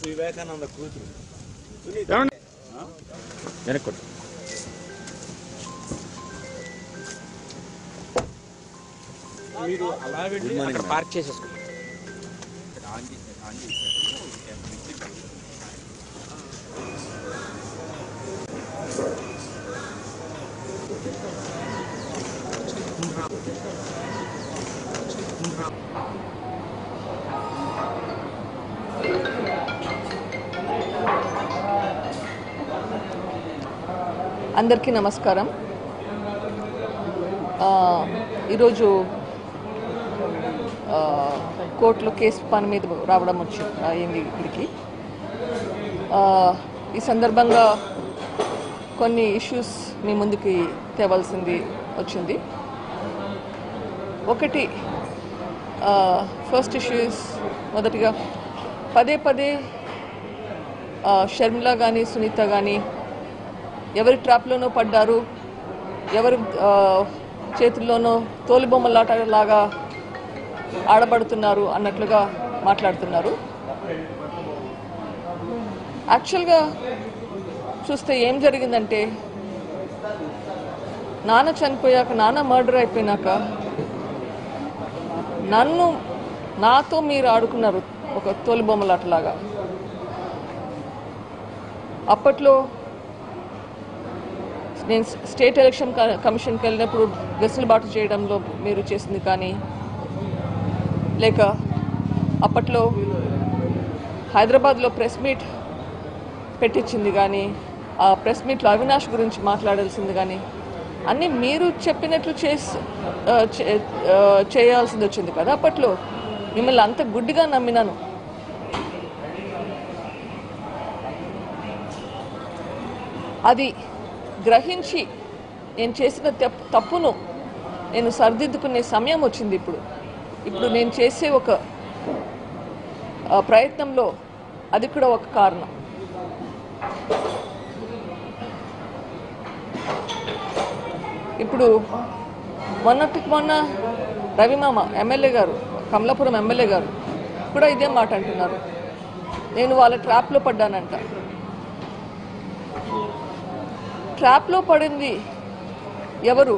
వివేకానంద కూతురు వెనక్కొట్టు. మీరు అలా వెళ్ళి అక్కడ పార్క్ చేసేసుకోండి. అందరికీ నమస్కారం. ఈరోజు కోర్టులో కేసు పని మీద రావడం అయింది ఇక్కడికి. ఈ సందర్భంగా కొన్ని ఇష్యూస్ మీ ముందుకి తేవాల్సింది వచ్చింది. ఒకటి ఫస్ట్ ఇష్యూస్ మొదటిగా పదే పదే షర్మిల కానీ సునీత కానీ ఎవరి ట్రాప్లోనో పడ్డారు, ఎవరి చేతుల్లోనో తోలుబొమ్మలాటలాగా ఆడబడుతున్నారు అన్నట్లుగా మాట్లాడుతున్నారు. యాక్చువల్గా చూస్తే ఏం జరిగిందంటే, నాన్న చనిపోయాక, నాన్న మర్డర్ అయిపోయినాక నాతో మీరు ఆడుకున్నారు ఒక తోలుబొమ్మలాటలాగా. అప్పట్లో నేను స్టేట్ ఎలక్షన్ కమిషన్కి వెళ్ళినప్పుడు వెసులుబాటు చేయడంలో మీరు చేసింది కానీ, లేక అప్పట్లో హైదరాబాద్లో ప్రెస్ మీట్ పెట్టించింది కానీ, ఆ ప్రెస్ మీట్లో అవినాష్ గురించి మాట్లాడాల్సింది కానీ, అన్నీ మీరు చెప్పినట్లు చేయాల్సింది వచ్చింది కదా. అప్పట్లో మిమ్మల్ని అంత గుడ్డిగా నమ్మినాను. అది గ్రహించి నేను చేసిన తప్పును నేను సరిదిద్దుకునే సమయం వచ్చింది. ఇప్పుడు నేను చేసే ఒక ప్రయత్నంలో అది కూడా ఒక కారణం. ఇప్పుడు మొన్న రవిమామ ఎమ్మెల్యే గారు, కమలాపురం ఎమ్మెల్యే గారు కూడా ఇదే మాట అంటున్నారు. నేను వాళ్ళ ట్రాప్లో పడ్డానంట. ట్రాప్లో పడింది ఎవరు?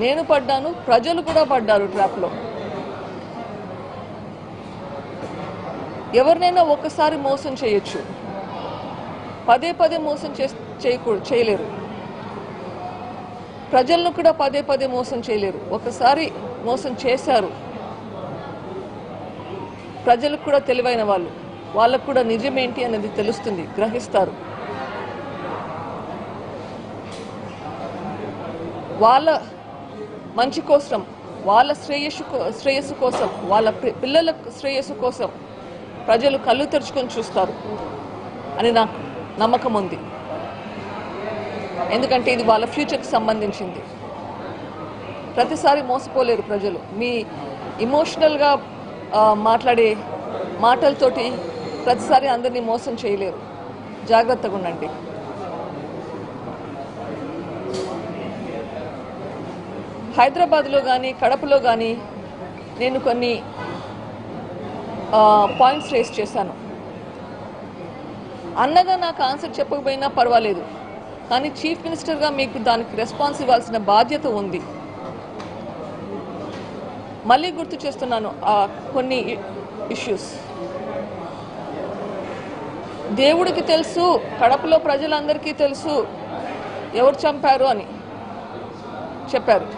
నేను పడ్డాను, ప్రజలు కూడా పడ్డారు ట్రాప్లో. ఎవరినైనా ఒక్కసారి మోసం చేయొచ్చు, పదే పదే మోసం చేయలేరు. ప్రజలను కూడా పదే పదే మోసం చేయలేరు. ఒకసారి మోసం చేశారు. ప్రజలకు కూడా తెలివైన వాళ్ళు, వాళ్ళకు కూడా నిజమేంటి అనేది తెలుస్తుంది, గ్రహిస్తారు. వాళ్ళ మంచి కోసం, వాళ్ళ శ్రేయస్సు కోసం, వాళ్ళ పిల్లల శ్రేయస్సు కోసం ప్రజలు కళ్ళు తెరుచుకొని చూస్తారు అని నాకు నమ్మకం ఉంది. ఎందుకంటే ఇది వాళ్ళ ఫ్యూచర్కి సంబంధించింది. ప్రతిసారి మోసపోలేరు ప్రజలు. మీ ఇమోషనల్గా మాట్లాడే మాటలతోటి ప్రతిసారి అందరినీ మోసం చేయలేరు. జాగ్రత్తగా ఉండండి. హైదరాబాద్లో కానీ కడపలో కానీ నేను కొన్ని పాయింట్స్ రేస్ చేశాను. అన్నగా నాకు ఆన్సర్ చెప్పకపోయినా పర్వాలేదు, కానీ చీఫ్ మినిస్టర్గా మీకు దానికి రెస్పాన్స్ ఇవ్వాల్సిన బాధ్యత ఉంది. మళ్ళీ గుర్తు చేస్తున్నాను కొన్ని ఇష్యూస్. దేవుడికి తెలుసు, కడపలో ప్రజలందరికీ తెలుసు ఎవరు చంపారు అని చెప్పారు.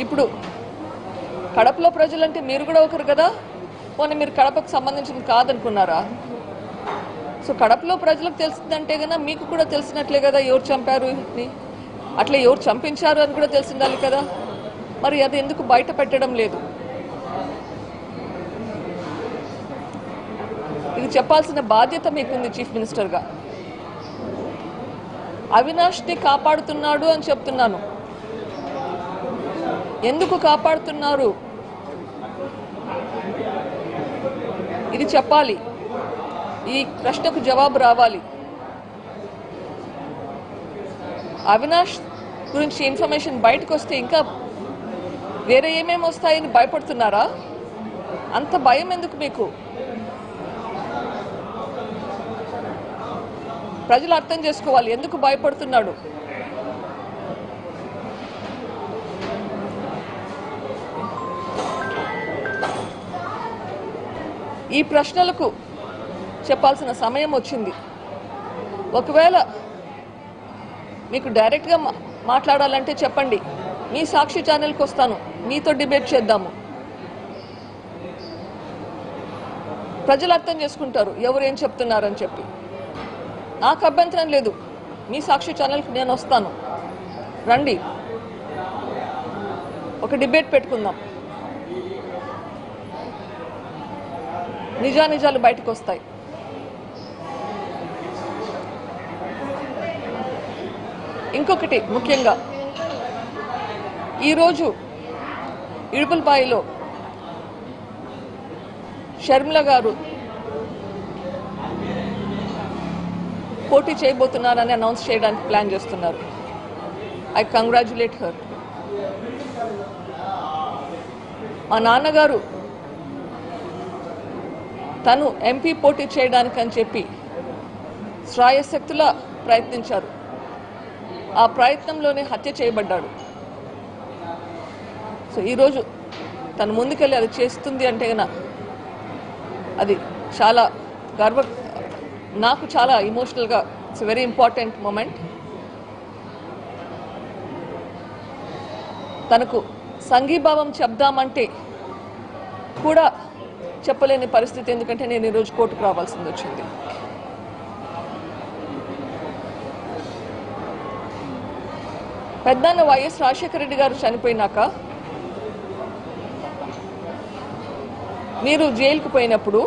ఇప్పుడు కడపలో ప్రజలంటే మీరు కూడా ఒకరు కదా, పోనీ మీరు కడపకు సంబంధించింది కాదనుకున్నారా? సో కడపలో ప్రజలకు తెలిసిందంటే కదా మీకు కూడా తెలిసినట్లే కదా ఎవరు చంపారు అని. అట్లా ఎవరు చంపించారు అని కూడా తెలిసిండాలి కదా. మరి అది ఎందుకు బయట పెట్టడం లేదు? ఇది చెప్పాల్సిన బాధ్యత మీకుంది చీఫ్ మినిస్టర్గా. అవినాష్ని కాపాడుతున్నాడు అని చెప్తున్నాను. ఎందుకు కాపాడుతున్నారు ఇది చెప్పాలి. ఈ ప్రశ్నకు జవాబు రావాలి. అవినాష్ గురించి ఇన్ఫర్మేషన్ బయటకు వస్తే ఇంకా వేరే ఏమేమి వస్తాయని భయపడుతున్నారా? అంత భయం ఎందుకు మీకు? ప్రజలు అర్థం చేసుకోవాలి ఎందుకు భయపడుతున్నాడు. ఈ ప్రశ్నలకు చెప్పాల్సిన సమయం వచ్చింది. ఒకవేళ మీకు డైరెక్ట్గా మాట్లాడాలంటే చెప్పండి, మీ సాక్షి ఛానల్కి వస్తాను, మీతో డిబేట్ చేద్దాము. ప్రజలు అర్థం చేసుకుంటారు ఎవరు ఏం చెప్తున్నారని చెప్పి. నాకు అభ్యంతరం లేదు, మీ సాక్షి ఛానల్కి నేను వస్తాను, రండి, ఒక డిబేట్ పెట్టుకుందాం, నిజానిజాలు బయటకు వస్తాయి. ఇంకొకటి ముఖ్యంగా ఈరోజు ఇడుపులపాయలో షర్మిల గారు పోటీ చేయబోతున్నారని అనౌన్స్ చేయడానికి ప్లాన్ చేస్తున్నారు. I congratulate her. మా నాన్నగారు తను ఎంపీ పోటీ చేయడానికని చెప్పి శ్రాయశక్తులా ప్రయత్నించారు. ఆ ప్రయత్నంలోనే హత్య చేయబడ్డాడు. సో ఈరోజు తను ముందుకెళ్ళి అది చేస్తుంది అంటే అది చాలా నాకు చాలా ఇమోషనల్గా ఇట్స్ వెరీ ఇంపార్టెంట్ మూమెంట్. తనకు సంఘీభావం చెప్దామంటే కూడా చెప్పలేని పరిస్థితి, ఎందుకంటే నేను ఈరోజు కోర్టుకు రావాల్సింది వచ్చింది. పెద్దన్న వైఎస్ రాజశేఖర రెడ్డి గారు చనిపోయినాక మీరు జైలుకు పోయినప్పుడు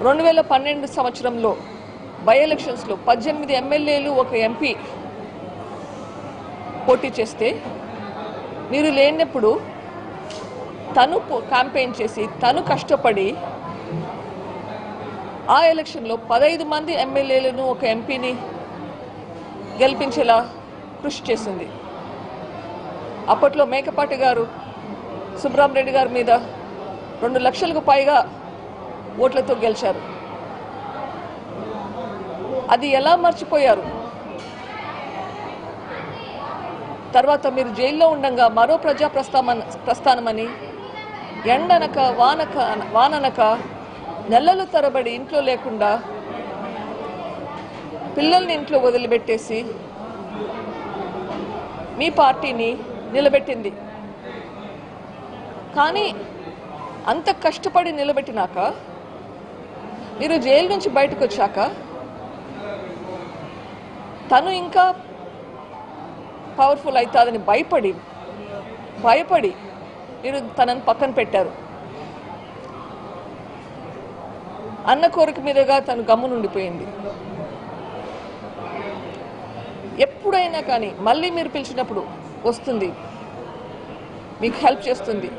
2012 సంవత్సరంలో బై ఎలక్షన్స్లో 18 ఎమ్మెల్యేలు ఒక ఎంపీ పోటీ చేస్తే మీరు లేనప్పుడు తను క్యాంపెయిన్ చేసి తను కష్టపడి ఆ ఎలక్షన్లో 15 మంది ఎమ్మెల్యేలను ఒక ఎంపీని గెలిపించేలా కృషి చేసింది. అప్పట్లో మేకపాటి గారు సుబ్రహ్మరెడ్డి గారి మీద 2 లక్షలకు పైగా ఓట్లతో గెలిచారు. అది ఎలా మర్చిపోయారు? తర్వాత మీరు జైల్లో ఉండగా మరో ప్రజా ప్రస్థానమని ఎండనక వాననక నెలలు తరబడి ఇంట్లో లేకుండా పిల్లల్ని ఇంట్లో వదిలిపెట్టేసి మీ పార్టీని నిలబెట్టింది. కానీ అంత కష్టపడి నిలబెట్టినాక మీరు జైలు నుంచి బయటకు వచ్చాక తను ఇంకా పవర్ఫుల్ అవుతుందని భయపడి మీరు తనను పక్కన పెట్టారు. అన్న కోరిక మీదుగా తను గమ్మునుండిపోయింది. ఎప్పుడైనా కానీ మళ్ళీ మీరు పిలిచినప్పుడు వస్తుంది, మీకు హెల్ప్ చేస్తుంది.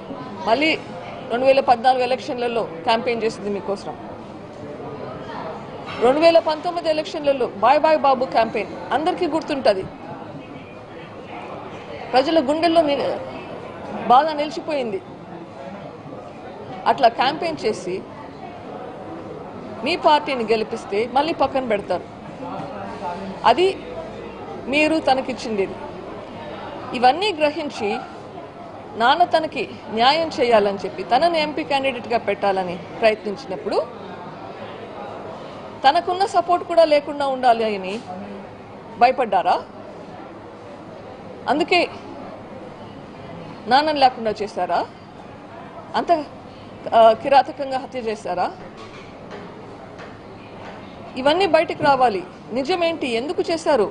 మళ్ళీ 2014 ఎలక్షన్లలో క్యాంపెయిన్ చేసింది మీకోసం. 2019 ఎలక్షన్లలో బాయ్ బాయ్ బాబు క్యాంపెయిన్ అందరికీ గుర్తుంటుంది. ప్రజల గుండెల్లో బాగా నిలిచిపోయింది. అట్లా క్యాంపెయిన్ చేసి మీ పార్టీని గెలిపిస్తే మళ్ళీ పక్కన పెడతారు. అది మీరు తనకిచ్చింది. ఇవన్నీ గ్రహించి నాన్న తనకి న్యాయం చేయాలని చెప్పి తనని ఎంపీ క్యాండిడేట్గా పెట్టాలని ప్రయత్నించినప్పుడు తనకున్న సపోర్ట్ కూడా లేకుండా ఉండాలి అని భయపడ్డారా? అందుకే నాన్నని లేకుండా చేశారా? అంత కిరాతకంగా హత్య చేశారా? ఇవన్నీ బయటకు రావాలి. నిజమేంటి, ఎందుకు చేశారు?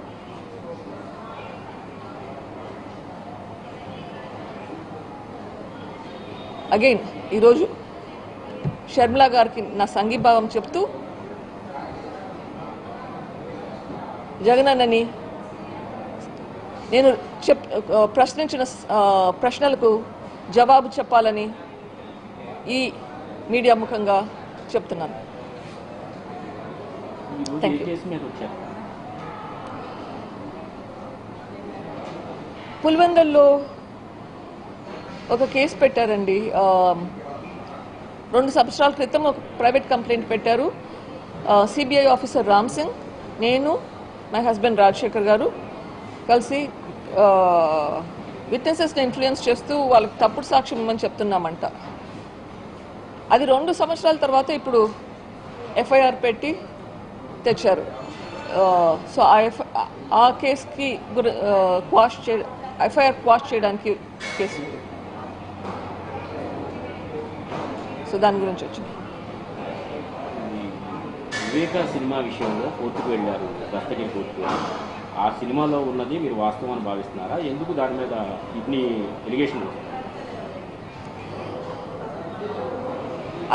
అగైన్ ఈరోజు షర్మిల గారికి నా సంఘీభావం చెప్తూ జగనన్నని నేను ప్రశ్నించిన ప్రశ్నలకు జవాబు చెప్పాలని ఈ మీడియా ముఖంగా చెప్తున్నాను. పులివెందుల్లో ఒక కేసు పెట్టారండి. 2 సంవత్సరాల క్రితం ఒక ప్రైవేట్ కంప్లైంట్ పెట్టారు. సిబిఐ ఆఫీసర్ రామ్ సింగ్, నేను, మై హస్బెండ్ రాజశేఖర్ గారు కలిసి విట్నెసెస్ని ఇన్ఫ్లుయెన్స్ చేస్తూ వాళ్ళకి తప్పుడు సాక్ష్యం ఇవ్వమని చెప్తున్నామంట. అది 2 సంవత్సరాల తర్వాత ఇప్పుడు ఎఫ్ఐఆర్ పెట్టి తెచ్చారు. సో ఆ కేసుకి ఎఫ్ఐఆర్ క్వాష్ చేయడానికి కేసు. సో దాని గురించి వచ్చింది. వివేక సినిమా విషయంలో కోర్టుకు వెళ్ళారు, దస్తగిరి కోర్టుకు. ఆ సినిమాలో ఉన్నది మీరు వాస్తవం అని భావిస్తున్నారా? ఎందుకు దాని మీద ఇన్ని ఎలిగేషన్?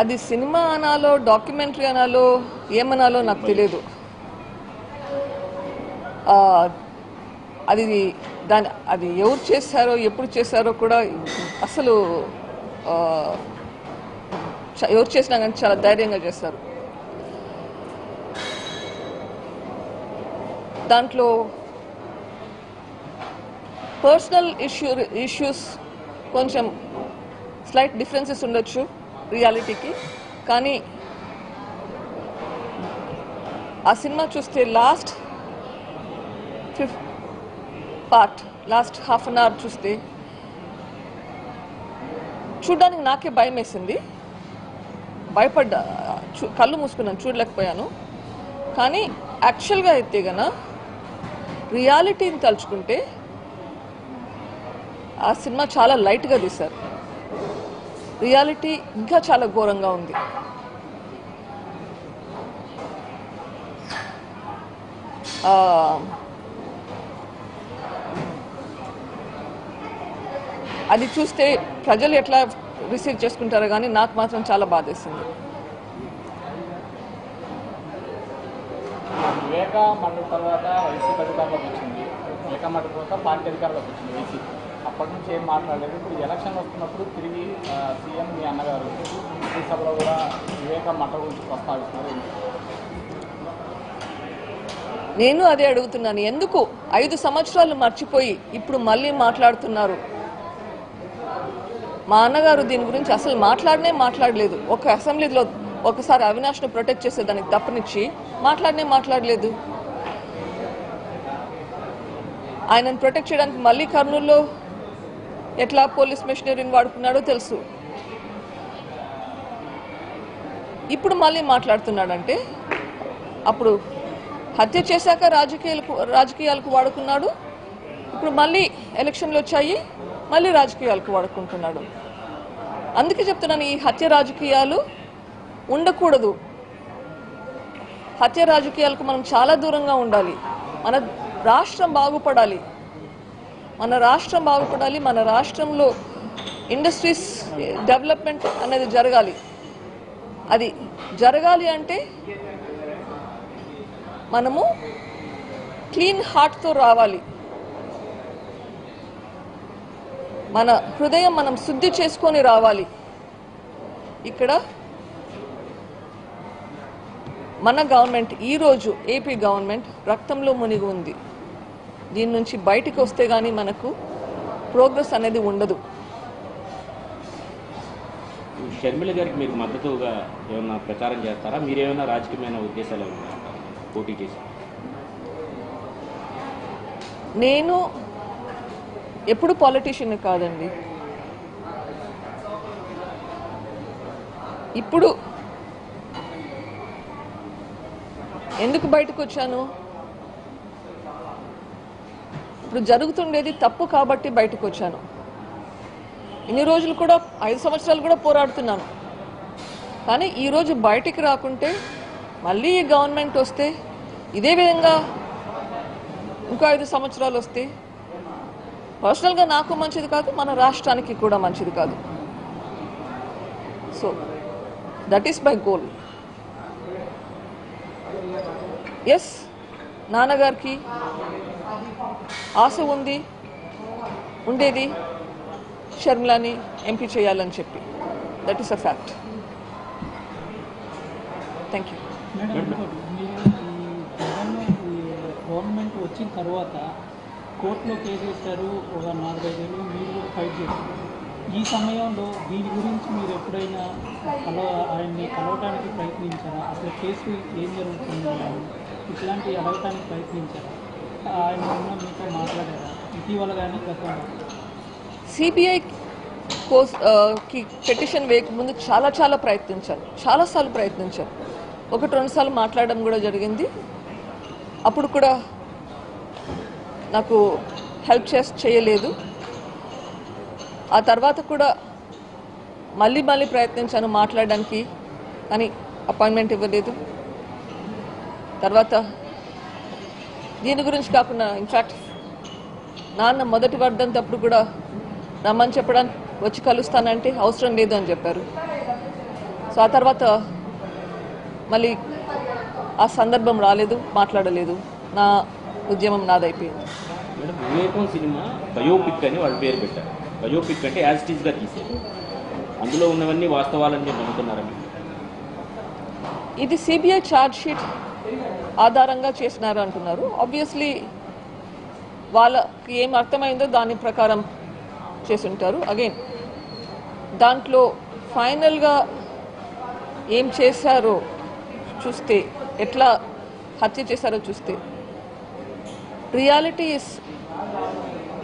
అది సినిమా అనాలో, డాక్యుమెంటరీ అనాలో, ఏమనాలో నాకు తెలియదు. అది ఎవరు చేశారో, ఎప్పుడు చేశారో కూడా అసలు ఎవరు చేసినా కానీ చాలా ధైర్యంగా చేస్తారు. దాంట్లో పర్సనల్ ఇష్యూస్ కొంచెం స్లైట్ డిఫరెన్సెస్ ఉండొచ్చు రియాలిటీకి. కానీ ఆ సినిమా చూస్తే లాస్ట్ హాఫ్ అన్ అవర్ చూస్తే చూడ్డానికి నాకే భయం వేసింది. భయపడ్డా, కళ్ళు మూసుకున్నాను, చూడలేకపోయాను. కానీ యాక్చువల్గా అయితే గన రియాలిటీని తలుచుకుంటే ఆ సినిమా చాలా లైట్గా తీశారు. రియాలిటీ ఇంకా చాలా ఘోరంగా ఉంది. అది చూస్తే ప్రజలు ఎట్లా రిసీవ్ చేసుకుంటారో కానీ నాకు మాత్రం చాలా బాధేసింది. వివేక మండలి తర్వాత వైసీపీ అధికారంలోకి వచ్చింది. వివేక మండలి తర్వాత పార్టీ అధికారంలోకి వచ్చింది వైసీపీ. అప్పటి నుంచి ఏం మాట్లాడలేదు. ఇప్పుడు ఎలక్షన్ వస్తున్నప్పుడు తిరిగి సీఎం మీ అన్నగారు ఈ సభలో కూడా వివేక మండలి గురించి ప్రస్తావిస్తున్నారు. నేను అదే అడుగుతున్నాను, ఎందుకు 5 సంవత్సరాలు మర్చిపోయి ఇప్పుడు మళ్ళీ మాట్లాడుతున్నారు? మా అన్నగారు దీని గురించి అసలు మాట్లాడలేదు. ఒక అసెంబ్లీలో ఒకసారి అవినాష్ను ప్రొటెక్ట్ చేసేదానికి తప్పనిచ్చి మాట్లాడలేదు. ఆయనను ప్రొటెక్ట్ చేయడానికి మళ్ళీ కర్నూలులో ఎట్లా పోలీస్ మెషినరీని వాడుకున్నాడో తెలుసు. ఇప్పుడు మళ్ళీ మాట్లాడుతున్నాడంటే అప్పుడు హత్య చేశాక రాజకీయాలకు వాడుకున్నాడు. ఇప్పుడు మళ్ళీ ఎలక్షన్లు వచ్చాయి, మళ్ళీ రాజకీయాలకు వాడుకుంటున్నాడు. అందుకే చెప్తున్నాను, ఈ హత్య రాజకీయాలు ఉండకూడదు. హత్య రాజకీయాలకు మనం చాలా దూరంగా ఉండాలి. మన రాష్ట్రం బాగుపడాలి. మన రాష్ట్రంలో ఇండస్ట్రీస్ డెవలప్మెంట్ అనేది జరగాలి. అది జరగాలి అంటే మనము క్లీన్ హార్ట్తో రావాలి. మన హృదయం మనం శుద్ధి చేసుకొని రావాలి. ఇక్కడ మన గవర్నమెంట్ ఈరోజు ఏపీ గవర్నమెంట్ రక్తంలో మునిగి ఉంది. దీని నుంచి బయటికి వస్తే కానీ మనకు ప్రోగ్రెస్ అనేది ఉండదు. షర్మిల గారికి మీరు మద్దతుగా ఏమైనా ప్రచారం చేస్తారా? మీరేమైనా రాజకీయమైన ఉద్దేశాలు ఏమైనా పోటీ చేసి? నేను ఎప్పుడు పాలిటీషియన్ కాదండి. ఇప్పుడు ఎందుకు బయటకు వచ్చాను? ఇప్పుడు జరుగుతుండేది తప్పు కాబట్టి బయటకు వచ్చాను. ఇన్ని రోజులు కూడా 5 సంవత్సరాలు కూడా పోరాడుతున్నాను. కానీ ఈరోజు బయటికి రాకుంటే మళ్ళీ ఈ గవర్నమెంట్ వస్తే ఇదే విధంగా ఇంకో 5 సంవత్సరాలు వస్తే పర్సనల్గా నాకు మంచిది కాదు, మన రాష్ట్రానికి కూడా మంచిది కాదు. So that is my goal. Yes, నాన్నగారికి ఆశ ఉండేది షర్మిలాని ఎంపీ చేయాలని చెప్పి. That is a fact. Thank you. Government వచ్చిన తర్వాత కోర్టులో కేసు వేశారు, ఒక 4-5 ఏళ్ళు మీరు ఫైట్ చేశారు. ఈ సమయంలో దీని గురించి మీరు ఎప్పుడైనా ఆయన్ని కలవటానికి ప్రయత్నించారా? అసలు కేసు ఏం జరుగుతుంది అని ఇట్లాంటివి అడగటానికి ప్రయత్నించారా? ఆయన ఉన్న మీతో మాట్లాడారా ఇటీవల కానీ గతంలో? సిబిఐ కి పిటిషన్ వేయకముందు చాలా ప్రయత్నించాను, చాలాసార్లు ప్రయత్నించాను. 1-2 సార్లు మాట్లాడడం కూడా జరిగింది. అప్పుడు కూడా నాకు హెల్ప్ చేయలేదు. ఆ తర్వాత కూడా మళ్ళీ ప్రయత్నించాను మాట్లాడడానికి, కానీ అపాయింట్మెంట్ ఇవ్వలేదు. తర్వాత దీని గురించి కాకుండా ఇన్ఫ్యాక్ట్ నాన్న మొదటి వర్ధంతప్పుడు కూడా రమ్మని చెప్పడానికి వచ్చి కలుస్తానంటే అవసరం లేదు అని చెప్పారు. సో ఆ తర్వాత మళ్ళీ ఆ సందర్భం రాలేదు, మాట్లాడలేదు. నా ఉద్యమం నాదైపోయింది. మేడం, వివేకం సినిమా బయోపిక్ అని వాళ్ళు పేరు పెట్టారు. బయోపిక్ అంటే యాజ్ ఇట్ ఈస్గా తీసేది. అందులో ఉన్నవన్నీ వాస్తవాలని మీరు నమ్ముతున్నారా? ఇది సిబిఐ ఛార్జ్ షీట్ ఆధారంగా చేసినారు అంటున్నారు. ఆబ్వియస్లీ వాళ్ళకి ఏం అర్థమైందో దాని ప్రకారం చేసుంటారు. అగైన్ దాంట్లో ఫైనల్గా ఏం చేశారో చూస్తే, ఎట్లా హత్య చేశారో చూస్తే,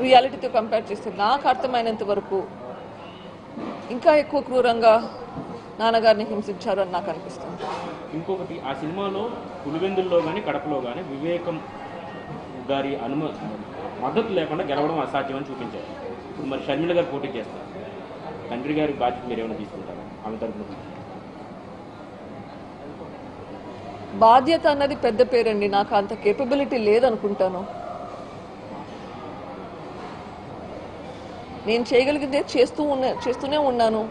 రియాలిటీతో కంపేర్ చేస్తే నాకు అర్థమైనంత వరకు ఇంకా ఎక్కువ క్రూరంగా నాన్నగారిని హింసించారు అని నాకు అనిపిస్తుంది. ఇంకొకటి, ఆ సినిమాలో పులివెందుల్లో కానీ కడపలో కానీ వివేకం గారి మద్దతు లేకుండా గెలవడం అసాధ్యం అని చూపించారు. ఇప్పుడు మరి షర్మిల గారు పోటీ చేస్తారు. తండ్రి గారి బాధ్యత మీరు ఏమైనా తీసుకుంటారా ఆమె తరఫున? బాధ్యత అన్నది పెద్ద పేరండి. నాకు అంత కేపబిలిటీ లేదనుకుంటాను. నేను చేయగలిగితే చేస్తూనే ఉన్నాను,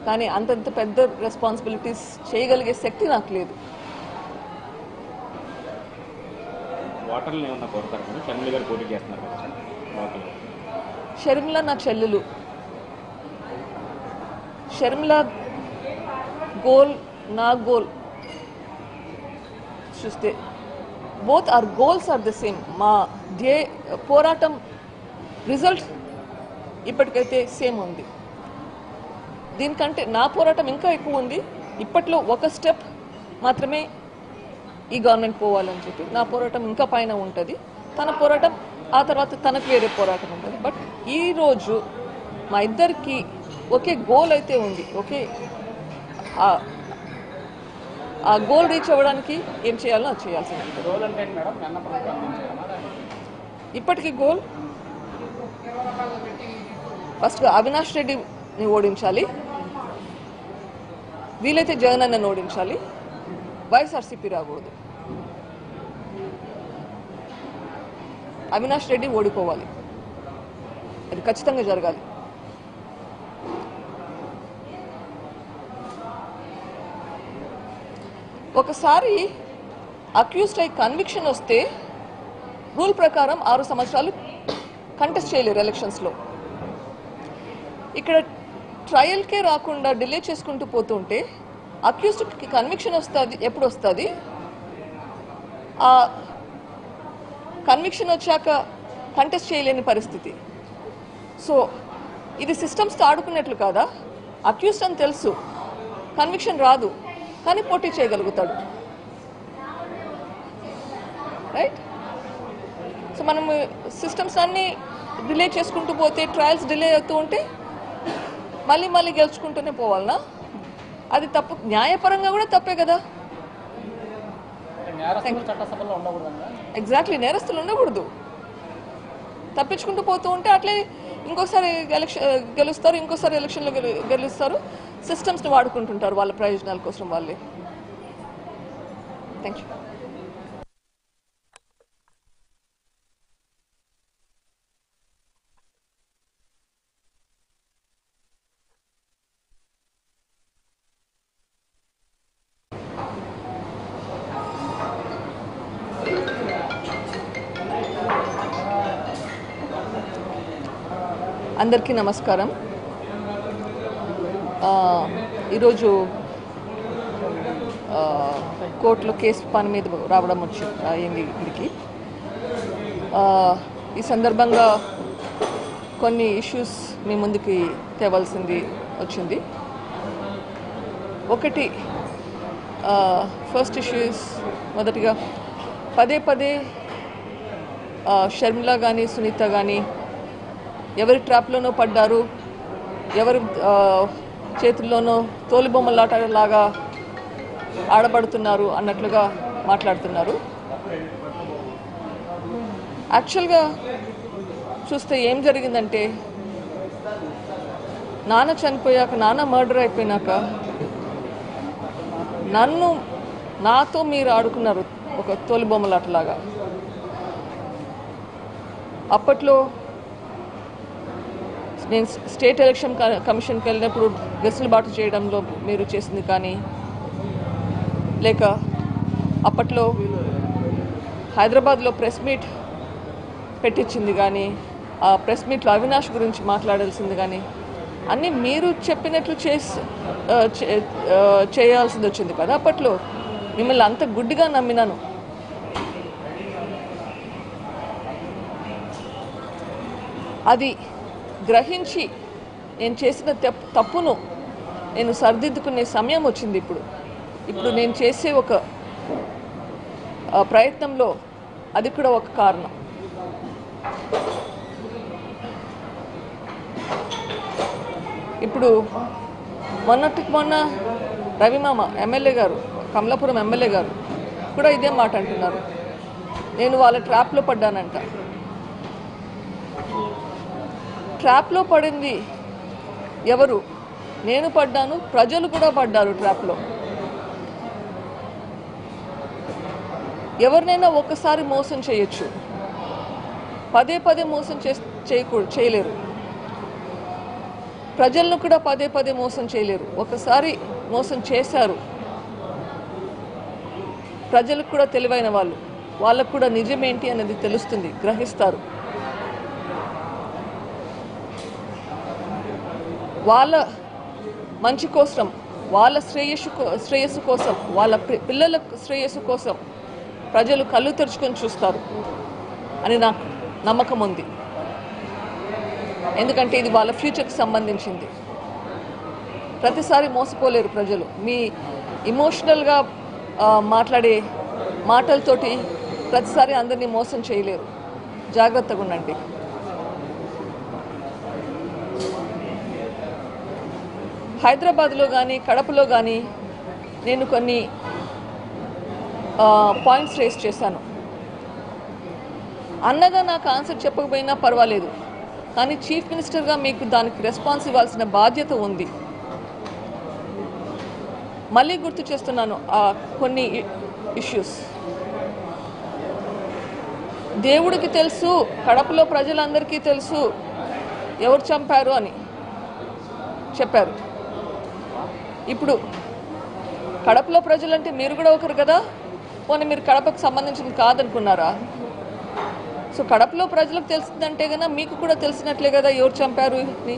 కానీ అంతంత పెద్ద రెస్పాన్సిబిలిటీస్ చేయగలిగే శక్తి నాకు లేదు. ఓటర్లు ఏమన్నా కోరుతారు? షర్మిల గారు పోటీ చేస్తున్నారు కదా. షర్మిల నా చెల్లెలు. షర్మిల గోల్, నా గోల్ చూస్తే both are goals are the same. మా పోరాటం రిజల్ట్ ఇప్పటికైతే సేమ్ ఉంది. దీనికంటే నా పోరాటం ఇంకా ఎక్కువ ఉంది. ఇప్పట్లో ఒక స్టెప్ మాత్రమే ఈ గవర్నమెంట్ పోవాలని చెప్పి నా పోరాటం ఇంకా పైన ఉంటుంది. తన పోరాటం ఆ తర్వాత తనకు వేరే పోరాటం ఉంటుంది. బట్ ఈరోజు మా ఇద్దరికి ఒకే గోల్ అయితే ఉంది. ఓకే, ఆ గోల్ రీచ్ అవ్వడానికి ఏం చేయాలో అది చేయాల్సింది. గోల్ అంటే మేడం అన్న ప్రభుత్వం ఇప్పటికీ గోల్ ఫస్ట్గా అవినాష్ రెడ్డిని ఓడించాలి, వీలైతే జగన్ అన్నని ఓడించాలి, వైఎస్ఆర్సీపీ రాకూడదు. అవినాష్ రెడ్డి ఓడిపోవాలి, అది ఖచ్చితంగా జరగాలి. ఒకసారి అక్యూజ్డ్ అయి కన్విక్షన్ వస్తే రూల్ ప్రకారం 6 సంవత్సరాలు కంటెస్ట్ చేయలేరు ఎలక్షన్స్లో. ఇక్కడ ట్రయల్కే రాకుండా డిలే చేసుకుంటూ పోతుంటే అక్యూజ్డ్కి కన్విక్షన్ వస్తుంది. ఎప్పుడు వస్తుంది? ఆ కన్విక్షన్ వచ్చాక కంటెస్ట్ చేయలేని పరిస్థితి. సో ఇది సిస్టమ్స్తో ఆడుకున్నట్లు కాదా? అక్యూజ్డ్ అని తెలుసు, కన్విక్షన్ రాదు, కానీ పోటీ చేయగలుగుతాడు. రైట్? సో మనం సిస్టమ్స్ అన్నీ డిలే చేసుకుంటూ పోతే, ట్రయల్స్ డిలే అవుతూ ఉంటే మళ్ళీ గెలుచుకుంటూనే పోవాలనా? అది తప్పు. న్యాయపరంగా కూడా తప్పే కదా. చట్టసభలో ఉండకూడదు. ఎగ్జాక్ట్లీ, నేరస్తులు ఉండకూడదు. తప్పించుకుంటూ పోతూ ఉంటే అట్లే ఇంకోసారి గెలుస్తారు, ఇంకోసారి ఎలక్షన్లో గెలుస్తారు. సిస్టమ్స్ని వాడుకుంటుంటారు వాళ్ళ ప్రయోజనాల కోసం వాళ్ళే. Thank you. అందరికీ నమస్కారం. ఈరోజు కోర్టులో కేసు పని మీద రావడం అయింది ఇక్కడికి. ఈ సందర్భంగా కొన్ని ఇష్యూస్ మీ ముందుకి తేవాల్సింది వచ్చింది. ఒకటి ఫస్ట్ ఇష్యూస్ మొదటిగా పదే పదే షర్మిల కానీ సునీత కానీ ఎవరి ట్రాప్లోనో పడ్డారు, ఎవరి చేతుల్లోనో తోలుబొమ్మలాటలాగా ఆడబడుతున్నారు అన్నట్లుగా మాట్లాడుతున్నారు. యాక్చువల్గా చూస్తే ఏం జరిగిందంటే, నాన్న చనిపోయాక, నాన్న మర్డర్ అయిపోయినాక నాతో మీరు ఆడుకున్నారు ఒక తోలుబొమ్మలాటలాగా. అప్పట్లో నేను స్టేట్ ఎలక్షన్ కమిషన్కి వెళ్ళినప్పుడు వెసులుబాటు చేయడంలో మీరు చేసింది కానీ, లేక అప్పట్లో హైదరాబాద్లో ప్రెస్ మీట్ పెట్టించింది కానీ, ఆ ప్రెస్ మీట్లో అవినాష్ గురించి మాట్లాడాల్సింది కానీ అన్నీ మీరు చెప్పినట్లు చేయాల్సింది వచ్చింది కదా. అప్పట్లో మిమ్మల్ని అంత గుడ్డిగా నమ్మినాను. అది గ్రహించి నేను చేసిన తప్పును నేను సరిదిద్దుకునే సమయం వచ్చింది. ఇప్పుడు నేను చేసే ఒక ప్రయత్నంలో అది కూడా ఒక కారణం. ఇప్పుడు మొన్న రవిమామ ఎమ్మెల్యే గారు, కమలాపురం ఎమ్మెల్యే గారు కూడా ఇదే మాట అంటున్నారు, నేను వాళ్ళ ట్రాప్లో పడ్డానంట. ట్రాప్లో పడింది ఎవరు? నేను పడ్డాను, ప్రజలు కూడా పడ్డారు ట్రాప్లో. ఎవరినైనా ఒక్కసారి మోసం చేయొచ్చు, పదే పదే మోసం చేయలేరు. ప్రజలను కూడా పదే పదే మోసం చేయలేరు. ఒకసారి మోసం చేశారు. ప్రజలకు కూడా తెలివైన వాళ్ళు, వాళ్ళకు కూడా నిజమేంటి అనేది తెలుస్తుంది, గ్రహిస్తారు. వాళ్ళ మంచి కోసం, వాళ్ళ శ్రేయస్సు కోసం, వాళ్ళ పిల్లల శ్రేయస్సు కోసం ప్రజలు కళ్ళు తెరుచుకొని చూస్తారు అని నాకు నమ్మకం ఉంది. ఎందుకంటే ఇది వాళ్ళ ఫ్యూచర్కి సంబంధించింది. ప్రతిసారి మోసపోలేరు ప్రజలు. మీ ఇమోషనల్గా మాట్లాడే మాటలతోటి ప్రతిసారి అందరినీ మోసం చేయలేరు. జాగ్రత్తగా ఉండండి. హైదరాబాద్లో కానీ కడపలో కానీ నేను కొన్ని పాయింట్స్ రేస్ చేశాను. అన్నగా నాకు ఆన్సర్ చెప్పకపోయినా పర్వాలేదు, కానీ చీఫ్ మినిస్టర్గా మీకు దానికి రెస్పాన్స్ ఇవ్వాల్సిన బాధ్యత ఉంది. మళ్ళీ గుర్తు చేస్తున్నాను కొన్ని ఇష్యూస్. దేవుడికి తెలుసు, కడపలో ప్రజలందరికీ తెలుసు ఎవరు చంపారు అని చెప్పారు. ఇప్పుడు కడపలో ప్రజలంటే మీరు కూడా ఒకరు కదా, పోనీ మీరు కడపకు సంబంధించింది కాదనుకున్నారా? సో కడపలో ప్రజలకు తెలిసిందంటే కదా మీకు కూడా తెలిసినట్లే కదా ఎవరు చంపారు అని.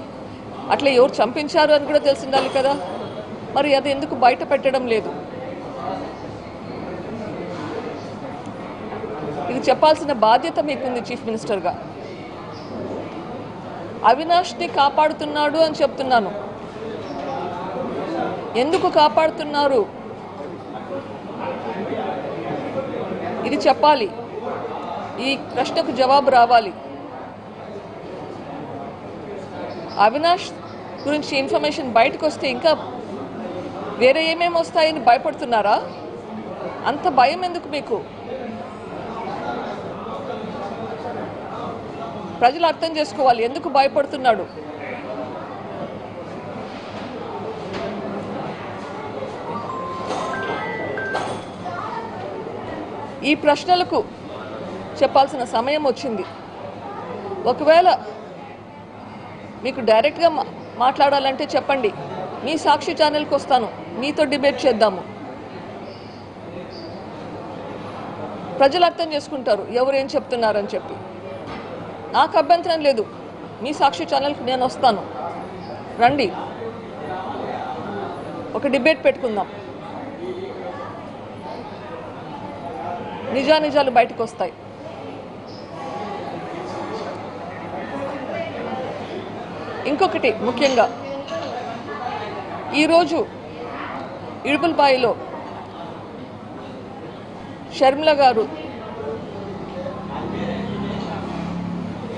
అట్లా ఎవరు చంపించారు అని కూడా తెలిసిండాలి కదా. మరి అది ఎందుకు బయట పెట్టడం లేదు? ఇది చెప్పాల్సిన బాధ్యత మీకుంది చీఫ్ మినిస్టర్గా. అవినాష్ని కాపాడుతున్నాడు అని చెప్తున్నాను. ఎందుకు కాపాడుతున్నారు ఇది చెప్పాలి. ఈ ప్రశ్నకు జవాబు రావాలి. అవినాష్ గురించి ఇన్ఫర్మేషన్ బయటకు వస్తే ఇంకా వేరే ఏమేమి వస్తాయని భయపడుతున్నారా? అంత భయం ఎందుకు మీకు? ప్రజలు అర్థం చేసుకోవాలి ఎందుకు భయపడుతున్నాడు. ఈ ప్రశ్నలకు చెప్పాల్సిన సమయం వచ్చింది. ఒకవేళ మీకు డైరెక్ట్గా మాట్లాడాలంటే చెప్పండి, మీ సాక్షి ఛానల్కి వస్తాను, మీతో డిబేట్ చేద్దాము. ప్రజలు అర్థం చేసుకుంటారు ఎవరు ఏం చెప్తున్నారని చెప్పి. నాకు అభ్యంతరం లేదు, మీ సాక్షి ఛానల్కి నేను వస్తాను, రండి, ఒక డిబేట్ పెట్టుకుందాం. నిజానిజాలు బయటకు వస్తాయి. ఇంకొకటి ముఖ్యంగా ఈరోజు ఇడుపులపాయలో షర్మిల గారు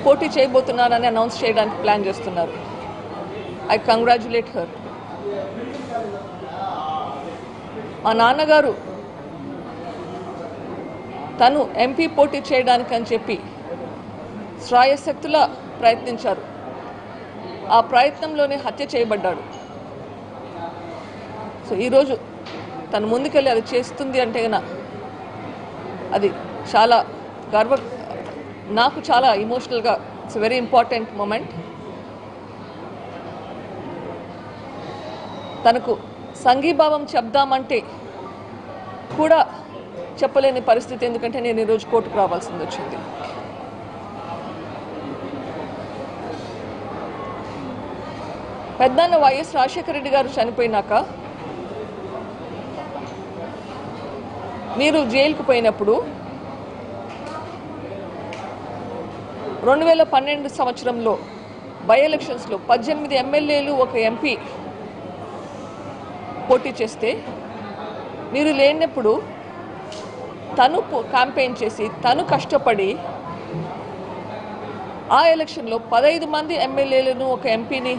పోటీ చేయబోతున్నారని అనౌన్స్ చేయడానికి ప్లాన్ చేస్తున్నారు. I congratulate her. మా నాన్నగారు తను ఎంపీ పోటీ చేయడానికి అని చెప్పి శ్రాయశక్తులా ప్రయత్నించారు. ఆ ప్రయత్నంలోనే హత్య చేయబడ్డాడు. సో ఈరోజు తను ముందుకెళ్ళి అది చేస్తుంది అంటే కనుక అది చాలా నాకు చాలా ఇమోషనల్గా ఇట్స్ వెరీ ఇంపార్టెంట్ మూమెంట్. తనకు సంఘీభావం చెప్దామంటే కూడా చెప్పలేని పరిస్థితి, ఎందుకంటే నేను ఈరోజు కోర్టుకు రావాల్సింది వచ్చింది. పెద్దన్న వైఎస్ రాజశేఖర రెడ్డి గారు చనిపోయినాక మీరు జైలుకు పోయినప్పుడు 2012 సంవత్సరంలో బై ఎలక్షన్స్లో 18 ఎమ్మెల్యేలు ఒక ఎంపీ పోటీ చేస్తే మీరు లేనప్పుడు తను క్యాంపెయిన్ చేసి తను కష్టపడి ఆ ఎలక్షన్లో 15 మంది ఎమ్మెల్యేలను ఒక ఎంపీని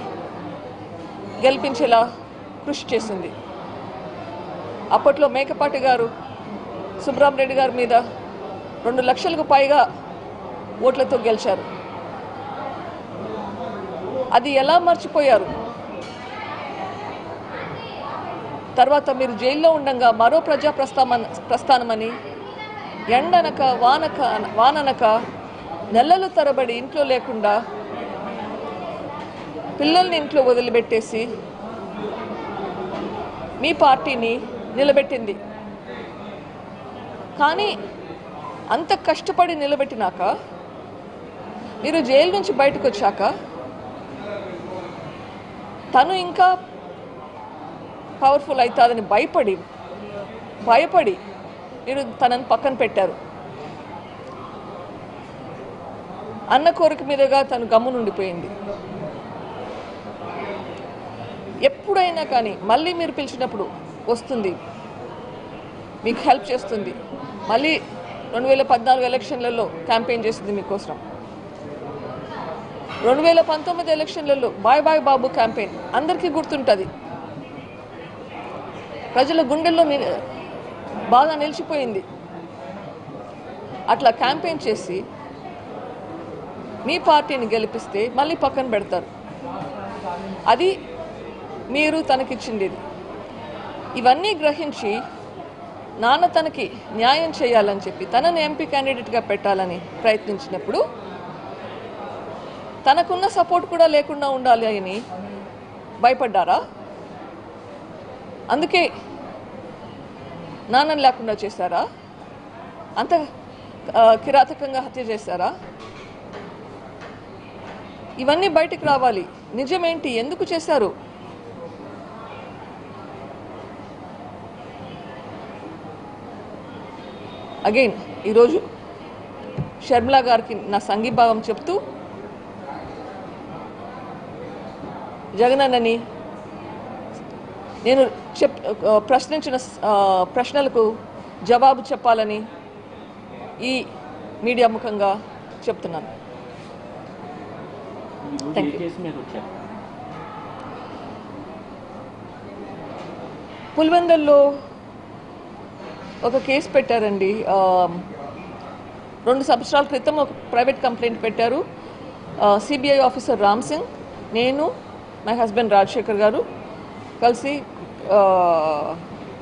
గెలిపించేలా కృషి చేసింది. అప్పట్లో మేకపాటి గారు సుబ్రహ్మరెడ్డి గారి మీద 2 లక్షలకు పైగా ఓట్లతో గెలిచారు. అది ఎలా మర్చిపోయారు? తర్వాత మీరు జైల్లో ఉండగా మరో ప్రజా ప్రస్థానమని ఎండనక వాననక నెలలు తరబడి ఇంట్లో లేకుండా పిల్లల్ని ఇంట్లో వదిలిపెట్టేసి మీ పార్టీని నిలబెట్టింది. కానీ అంత కష్టపడి నిలబెట్టినాక మీరు జైలు నుంచి బయటకు వచ్చాక తను ఇంకా పవర్ఫుల్ అవుతుందని భయపడి మీరు తనని పక్కన పెట్టారు. అన్న కోరిక మీదుగా తను గమ్మునుండిపోయింది. ఎప్పుడైనా కానీ మళ్ళీ మీరు పిలిచినప్పుడు వస్తుంది, మీకు హెల్ప్ చేస్తుంది. మళ్ళీ 2014 ఎలక్షన్లలో క్యాంపెయిన్ చేసింది మీకోసం. 2019 ఎలక్షన్లలో బాయ్ బాయ్ బాబు క్యాంపెయిన్ అందరికీ గుర్తుంటుంది. ప్రజల గుండెల్లో బాగా నిలిచిపోయింది. అట్లా క్యాంపెయిన్ చేసి మీ పార్టీని గెలిపిస్తే మళ్ళీ పక్కన పెడతారు. అది మీరు తనకిచ్చింది. ఇవన్నీ గ్రహించి నాన్న తనకి న్యాయం చేయాలని చెప్పి తనని ఎంపీ క్యాండిడేట్గా పెట్టాలని ప్రయత్నించినప్పుడు తనకున్న సపోర్ట్ కూడా లేకుండా ఉండాలి అని భయపడ్డారా? అందుకే నాన్నని లేకుండా చేశారా? అంత కిరాతకంగా హత్య చేశారా? ఇవన్నీ బయటికి రావాలి. నిజమేంటి, ఎందుకు చేశారు? అగైన్ ఈరోజు షర్మిల గారికి నా సంఘీభావం చెప్తూ జగనన్నని నేను ప్రశ్నించిన ప్రశ్నలకు జవాబు చెప్పాలని ఈ మీడియా ముఖంగా చెప్తున్నాను. పులివెందుల్లో ఒక కేసు పెట్టారండి. 2 సంవత్సరాల క్రితం ఒక ప్రైవేట్ కంప్లైంట్ పెట్టారు. సిబిఐ ఆఫీసర్ రామ్ సింగ్, నేను, మై హస్బెండ్ రాజశేఖర్ గారు కలిసి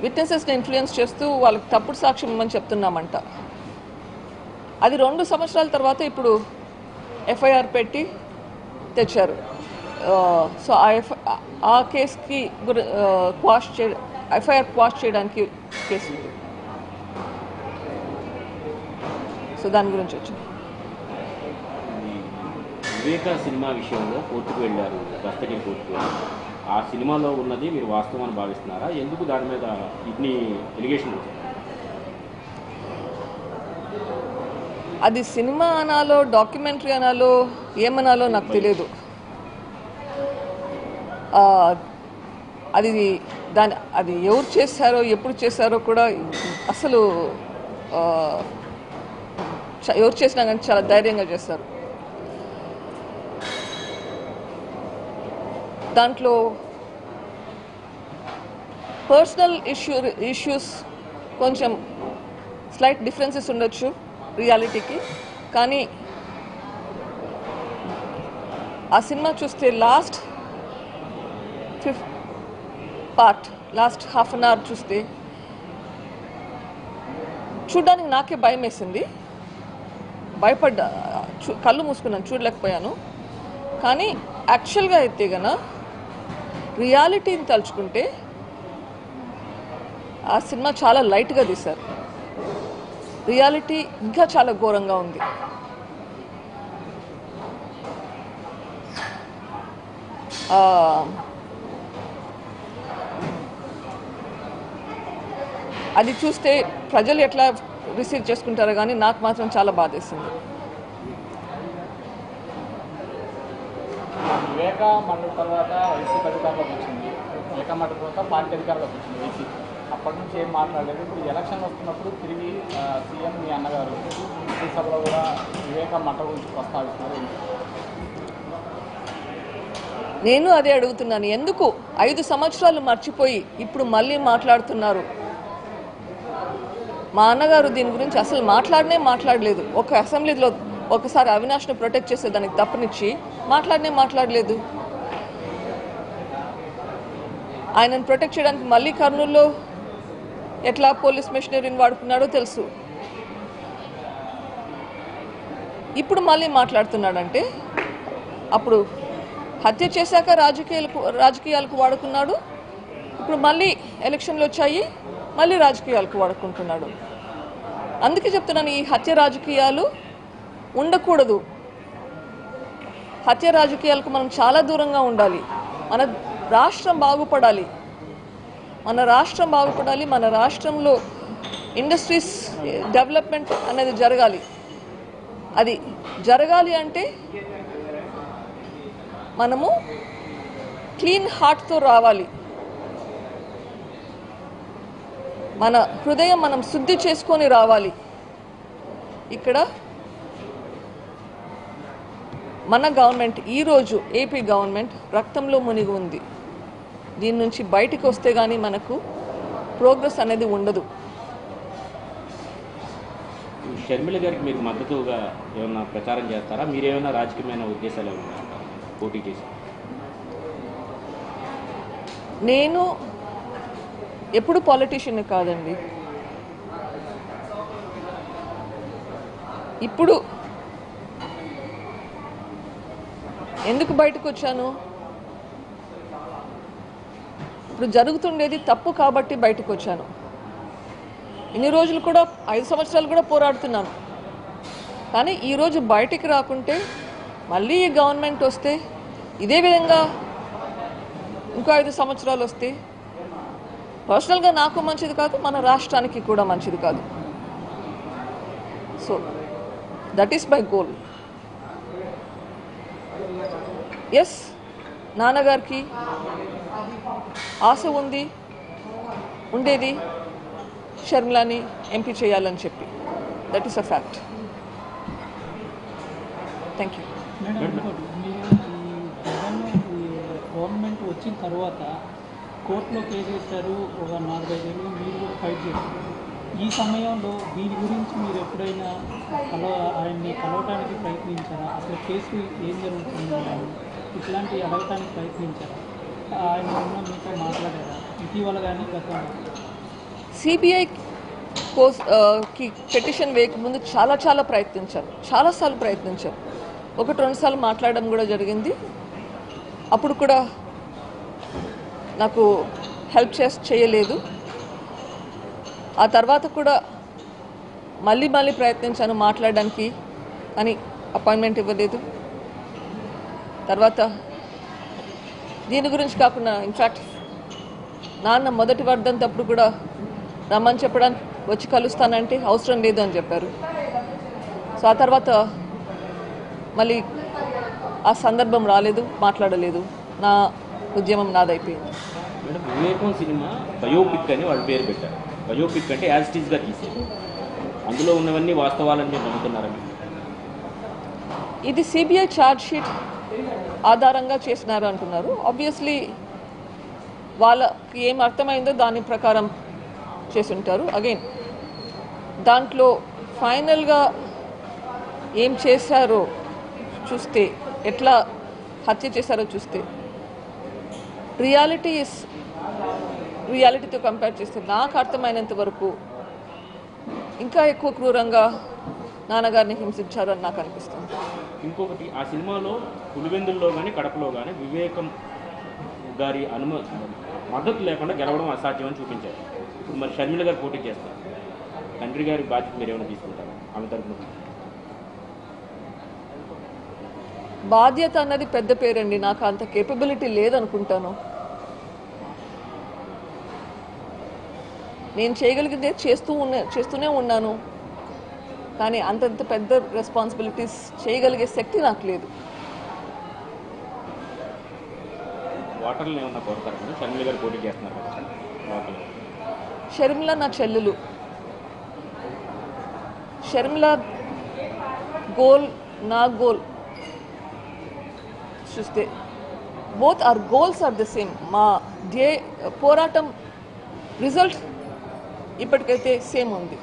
విట్నెసెస్ని ఇన్ఫ్లుయెన్స్ చేస్తూ వాళ్ళకి తప్పుడు సాక్ష్యం ఇవ్వమని చెప్తున్నామంట. అది 2 సంవత్సరాల తర్వాత ఇప్పుడు ఎఫ్ఐఆర్ పెట్టి తెచ్చారు. సో ఆ కేసుకి ఎఫ్ఐఆర్ క్వాష్ చేయడానికి కేసు. సో దాని గురించి వచ్చింది. వివేక సినిమా విషయంలో కోర్టుకు వెళ్ళారు, దస్తగిరి కోర్టుకు. ఆ సినిమాలో ఉన్నది మీరు వాస్తవాన్ని భావిస్తున్నారా? ఎందుకు దాని మీద ఇన్ని ఎలిగేషన్ వచ్చాయి? అది సినిమా అనాలో డాక్యుమెంటరీ అనాలో ఏమనాలో నాకు తెలియదు. అది ఎవరు చేశారో ఎప్పుడు చేశారో కూడా అసలు ఎవరు చేసినా కానీ చాలా ధైర్యంగా చేస్తారు. దాంట్లో పర్సనల్ ఇష్యూస్ కొంచెం స్లైట్ డిఫరెన్సెస్ ఉండొచ్చు రియాలిటీకి. కానీ ఆ సినిమా చూస్తే లాస్ట్ హాఫ్ అన్ అవర్ చూస్తే చూడ్డానికి నాకే భయం వేసింది. భయపడ్డా, కళ్ళు మూసుకున్నాను, చూడలేకపోయాను. కానీ యాక్చువల్గా అయితే గన రియాలిటీని తలుచుకుంటే ఆ సినిమా చాలా లైట్గా తీశారు. రియాలిటీ ఇంకా చాలా ఘోరంగా ఉంది. అది చూస్తే ప్రజలు ఎట్లా రిసీవ్ చేసుకుంటారో కానీ నాకు మాత్రం చాలా బాధేసింది. వివేక మండలి తర్వాత వైసీపీ అధికారంలోకి వచ్చింది. వివేక మండలి తర్వాత పార్టీ అధికారంలోకి వచ్చింది వైసీపీ. అప్పటి నుంచి ఏం మాట్లాడలేదు. ఇప్పుడు ఎలక్షన్ వస్తున్నప్పుడు తిరిగి సీఎం మీ అన్నగారు ఈ సభలో కూడా వివేక మండలి గురించి ప్రస్తావిస్తున్నారు. నేను అదే అడుగుతున్నాను, ఎందుకు 5 సంవత్సరాలు మర్చిపోయి ఇప్పుడు మళ్ళీ మాట్లాడుతున్నారు? మా అన్నగారు దీని గురించి అసలు మాట్లాడలేదు. ఒక అసెంబ్లీలో ఒకసారి అవినాష్ను ప్రొటెక్ట్ చేసేదానికి తప్పనిచ్చి మాట్లాడలేదు. ఆయనను ప్రొటెక్ట్ చేయడానికి మళ్ళీ కర్నూలులో ఎట్లా పోలీస్ మెషినరీని వాడుకున్నాడో తెలుసు. ఇప్పుడు మళ్ళీ మాట్లాడుతున్నాడంటే అప్పుడు హత్య చేశాక రాజకీయాలకు వాడుకున్నాడు. ఇప్పుడు మళ్ళీ ఎలక్షన్లు వచ్చాయి, మళ్ళీ రాజకీయాలకు వాడుకుంటున్నాడు. అందుకే చెప్తున్నాను, ఈ హత్య రాజకీయాలు ఉండకూడదు. హత్య రాజకీయాలకు మనం చాలా దూరంగా ఉండాలి. మన రాష్ట్రం బాగుపడాలి. మన రాష్ట్రంలో ఇండస్ట్రీస్ డెవలప్మెంట్ అనేది జరగాలి. అది జరగాలి అంటే మనము క్లీన్ హార్ట్తో రావాలి. మన హృదయం మనం శుద్ధి చేసుకొని రావాలి. ఇక్కడ మన గవర్నమెంట్ ఈరోజు ఏపీ గవర్నమెంట్ రక్తంలో మునిగి ఉంది. దీని నుంచి బయటికి వస్తే కానీ మనకు ప్రోగ్రెస్ అనేది ఉండదు. షర్మిల గారికి మీకు మద్దతుగా ఏమైనా ప్రచారం చేస్తారా? మీరేమైనా రాజకీయమైన ఉద్దేశాలు ఏమైనా పోటీ చేసి? నేను ఎప్పుడు పాలిటీషియన్ కాదండి. ఇప్పుడు ఎందుకు బయటకు వచ్చాను? ఇప్పుడు జరుగుతుండేది తప్పు కాబట్టి బయటకు వచ్చాను. ఇన్ని రోజులు కూడా 5 సంవత్సరాలు కూడా పోరాడుతున్నాను. కానీ ఈరోజు బయటికి రాకుంటే మళ్ళీ ఈ గవర్నమెంట్ వస్తే ఇదే విధంగా ఇంకో 5 సంవత్సరాలు వస్తే పర్సనల్గా నాకు మంచిది కాదు, మన రాష్ట్రానికి కూడా మంచిది కాదు. So that is my goal. Yes, నాన్నగారికి ఆశ ఉండేది షర్మిలాని ఎంపీ చేయాలని చెప్పి. That is a fact. Thank you. Government వచ్చిన తర్వాత కోర్టులో కేసు వేశారు, ఒక 4-5 ఏళ్ళు మీరు కూడా ఫైట్ చేశారు. ఈ సమయంలో దీని గురించి మీరు ఎప్పుడైనా ఆయన్ని కలవటానికి ప్రయత్నించారా? అసలు కేసు ఏం జరుగుతుంది ఇట్లాంటి అడగటానికి ప్రయత్నించారా? ఆయన ఉన్న మీతో మాట్లాడారా ఇటీవల కానీ గతంలో? సిబిఐ కి పెటిషన్ వేయకముందు చాలా ప్రయత్నించారు, చాలాసార్లు ప్రయత్నించారు. 1-2 సార్లు మాట్లాడడం కూడా జరిగింది. అప్పుడు కూడా నాకు హెల్ప్ చేయలేదు. ఆ తర్వాత కూడా మళ్ళీ ప్రయత్నించాను మాట్లాడడానికి, కానీ అపాయింట్మెంట్ ఇవ్వలేదు. తర్వాత దీని గురించి కాకుండా ఇన్ఫ్యాక్ట్ నాన్న మొదటి వర్ధంతప్పుడు కూడా రమ్మని చెప్పడానికి వచ్చి కలుస్తానంటే అవసరం లేదు అని చెప్పారు. సో ఆ తర్వాత మళ్ళీ ఆ సందర్భం రాలేదు, మాట్లాడలేదు. నా ఉద్యమం నాదైపోయింది. మేడం, వివేకం సినిమా బయోపిక్ అని వాళ్ళు పేరు పెట్టారు. బయోపిక్ అంటే యాజ్ ఇట్ ఈస్గా తీసేది, అందులో ఉన్నవన్నీ వాస్తవాలని మీరు నమ్ముతున్నారా? ఇది సిబిఐ ఛార్జ్ షీట్ ఆధారంగా చేసినారు అంటున్నారు. ఆబ్వియస్లీ వాళ్ళకి ఏం అర్థమైందో దాని ప్రకారం చేసి ఉంటారు. అగైన్ దాంట్లో ఫైనల్గా ఏం చేశారో చూస్తే, ఎట్లా హత్య చేశారో చూస్తే, రియాలిటీతో కంపేర్ చేస్తే నాకు అర్థమైనంత వరకు ఇంకా ఎక్కువ క్రూరంగా నాన్నగారిని హింసించారు అని నాకు అనిపిస్తుంది. ఇంకొకటి, ఆ సినిమాలో పులివెందుల్లో కానీ కడపలో కానీ వివేకం గారి మద్దతు లేకుండా గెలవడం అసాధ్యం అని చూపించారు. ఇప్పుడు మరి షర్మిల గారు పోటీ చేస్తారు, తండ్రి గారి బాధ్యత మీరు ఏమైనా తీసుకుంటారు ఆమె తరఫున? బాధ్యత అన్నది పెద్ద పేరండి, నాకు అంత కేపబిలిటీ లేదనుకుంటాను. నేను చేయగలిగితే చేస్తూనే ఉన్నాను, కానీ అంతంత పెద్ద రెస్పాన్సిబిలిటీస్ చేయగలిగే శక్తి నాకు లేదు. వాటర్లు ఏమన్నా కోరుతారు? షర్మిల గారు పోటీ చేస్తున్నారు కదా. షర్మిల నా చెల్లెలు. షర్మిల గోల్ నా గోల్ చూస్తే both are goals are the same. మా పోరాటం రిజల్ట్ ఇప్పటికైతే సేమ్ ఉంది.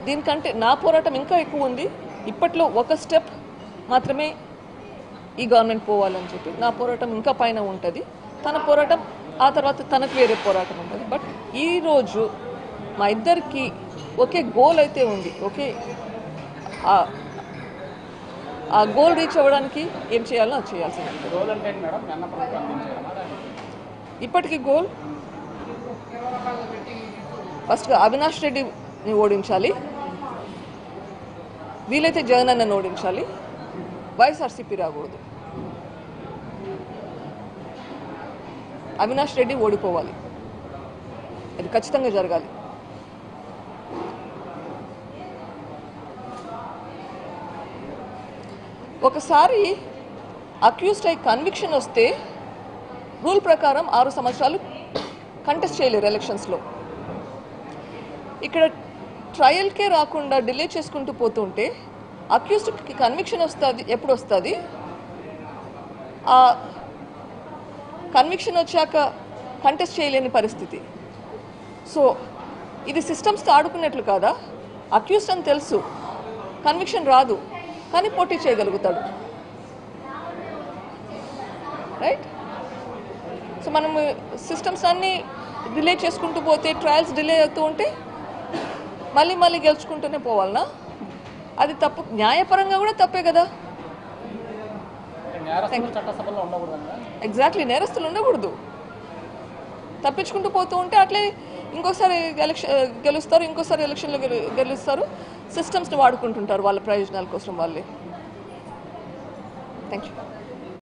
దీనికంటే నా పోరాటం ఇంకా ఎక్కువ ఉంది. ఇప్పట్లో ఒక స్టెప్ మాత్రమే ఈ గవర్నమెంట్ పోవాలని చెప్పి నా పోరాటం ఇంకా పైన ఉంటుంది. తన పోరాటం ఆ తర్వాత తనకు వేరే పోరాటం ఉంటుంది. బట్ ఈరోజు మా ఇద్దరికి ఒకే గోల్ అయితే ఉంది. ఓకే, ఆ గోల్ రీచ్ అవ్వడానికి ఏం చేయాలో అది చేయాల్సింది. గోల్ అంటే మేడం అన్న ప్రభుత్వం ఇప్పటికీ గోల్ ఫస్ట్గా అవినాష్ రెడ్డిని ఓడించాలి, వీలైతే జగన్ అన్నని ఓడించాలి, వైఎస్ఆర్సీపీ రాకూడదు. అవినాష్ రెడ్డి ఓడిపోవాలి, అది ఖచ్చితంగా జరగాలి. ఒకసారి అక్యూజ్డ్ అయి కన్విక్షన్ వస్తే రూల్ ప్రకారం 6 సంవత్సరాలు కంటెస్ట్ చేయలేరు ఎలక్షన్స్లో. ఇక్కడ ట్రయల్కే రాకుండా డిలే చేసుకుంటూ పోతుంటే అక్యూజ్డ్కి కన్విక్షన్ వస్తుంది. ఎప్పుడు వస్తుంది? ఆ కన్విక్షన్ వచ్చాక కంటెస్ట్ చేయలేని పరిస్థితి. సో ఇది సిస్టమ్స్తో ఆడుకున్నట్లు కాదా? అక్యూజ్డ్ అని తెలుసు, కన్విక్షన్ రాదు, కానీ పోటీ చేయగలుగుతాడు. రైట్? సో మనం సిస్టమ్స్ అన్నీ డిలే చేసుకుంటూ పోతే, ట్రయల్స్ డిలే అవుతూ ఉంటే మళ్ళీ గెలుచుకుంటూనే పోవాలనా? అది తప్పు. న్యాయపరంగా కూడా తప్పే కదా. ఎగ్జాక్ట్లీ, నేరస్తులు ఉండకూడదు. తప్పించుకుంటూ పోతూ ఉంటే అట్లే ఇంకోసారి గెలుస్తారు, ఇంకోసారి ఎలక్షన్లో గెలుస్తారు. సిస్టమ్స్ని వాడుకుంటుంటారు వాళ్ళ ప్రయోజనాల కోసం వాళ్ళే. Thank you.